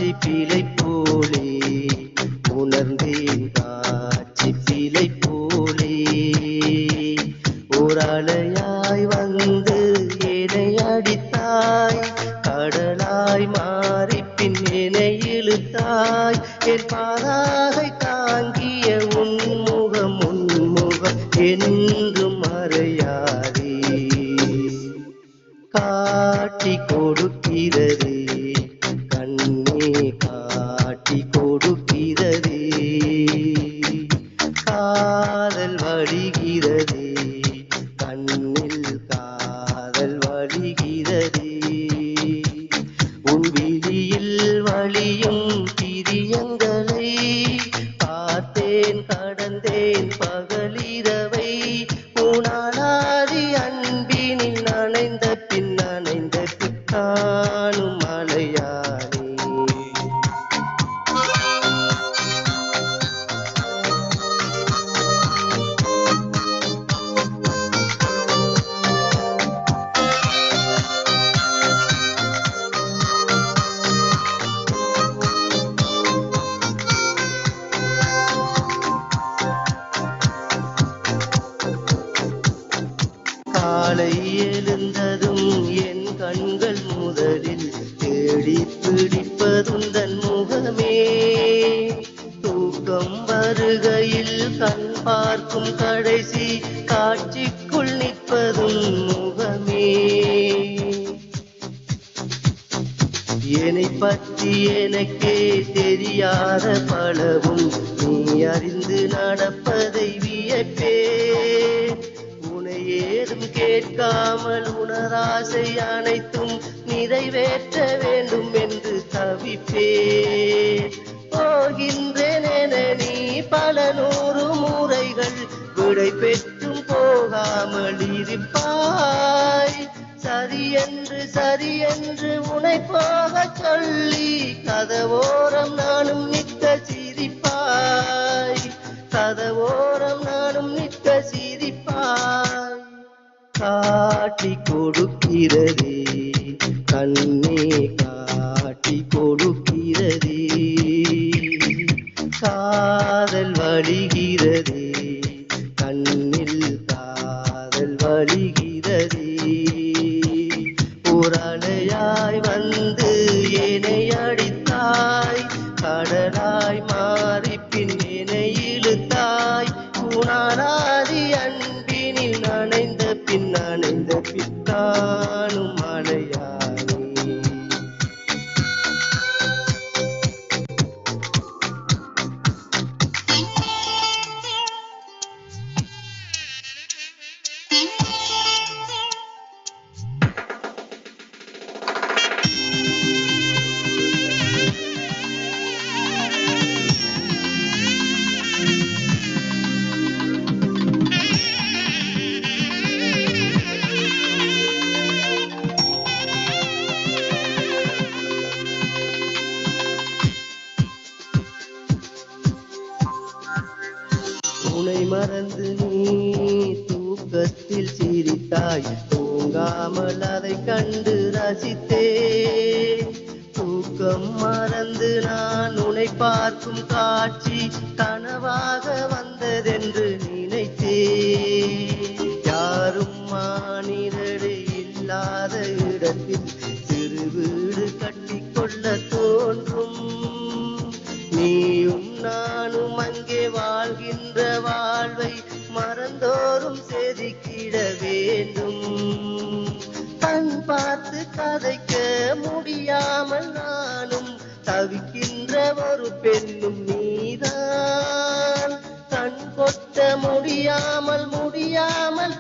காட்சி பிழை போலே உணர்ந்தேன் காட்சி பிழை போலே ஓரலையாய் வந்து என்னை அடித்தாய் கடலாய் மாறி பின் என்னை இழுத்தாய் என் பாதாகை தாங்கிய உன்முகம் என்றும் மறையாதே காட்டி கொடுக்கிறதே கண்ணே காட்டி கொடுக்கிறதே காதல் வழிகிறதே கண்ணில் காதல் வழிகிறதே உன் விழியில் வழியும் பிரியங்களை பார்த்தேன் கடந்தேன் பகலிரவை உனாலாதி அன்பினில் நனைந்த பின் காணும் மலையானே காலை எழுந்ததும் என் கண்கள் முதலில் தேடி பிடிப்பதுந்தன் முகமே தூக்கம் வருகையில் கண் பார்க்கும் கடைசி காட்சிக்குள் நிற்பதும் முகமே என்னை பற்றி எனக்கே தெரியாத பலவும் நீ அறிந்து நடப்பதை வியப்பே ஏதும் கேட்காமல் உணராசை அனைத்தும் நிறைவேற்ற வேண்டும் என்று தவிப்பே போகின்றேன் என நீ பல நூறு முறைகள் விடை பெற்றும் போகாமல் இருப்பாய் சரியென்று உனை போக சொல்லி கதவோரம் நானும் நிற்க சிரிப்பாய் கதவோரம் நானும் நிற்க சிரிப்பாய் காட்டி கொடுக்கிறதே கண்ணே காட்டி கொடுக்கிறதே காதல் வழிகிறதே கண்ணில் காதல் வழிகிறதே ஓரலையாய் வந்து என்னை அடித்தாய் கடலாய் மாறி பின் என்னை இழுத்தாய் உனாலாதி அன்பினில் நனைந்த பின் காணும் மலையானே உன்னை மறந்து நீ தூக்கத்தில் சிரித்தாய் தூங்காமல் அதை கண்டு ரசித்தே தூக்கம் மறந்து நான் உன்னை பார்க்கும் காட்சி கனவாக வந்ததென்று நினைத்தே யாரும் மானிடரே இல்லாத இடத்தில் சிறு வீடு கட்டிக்கொள்ள தோன்றும் நீயும் நானும் அங்கே வாழ்கின்ற வாழ்வை மறந்தோறும் செதுக்கிட வேண்டும் கண் பார்த்து கதைக்க முடியாமல் நானும் தவிக்கின்ற ஒரு பெண்ணும் நீதான் கண் கொட்ட முடியாமல்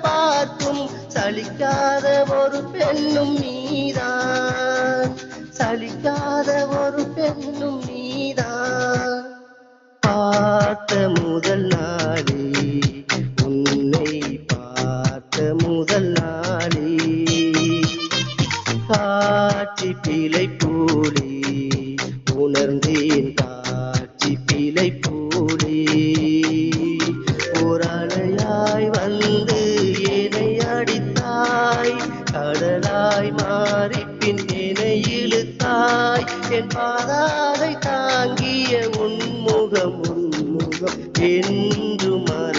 பார்க்கும் சலிக்காத ஒரு பெண்ணும் நீதான் சலிக்காத ஒரு பெண்ணும் நீதான் பார்த்த முதல் நாளே உன்னை பார்த்த முதல் நாளே காட்சி பிழை போலே உணர்ந்தேன் காட்சி பிழை போலே ஓரலையாய் வந்து என்னை அடித்தாய் கடலாய் மாறிப்பின் என்னை இழுத்தாய் என் பாதாதை தாங்கிய உன்முகம் என்று மறை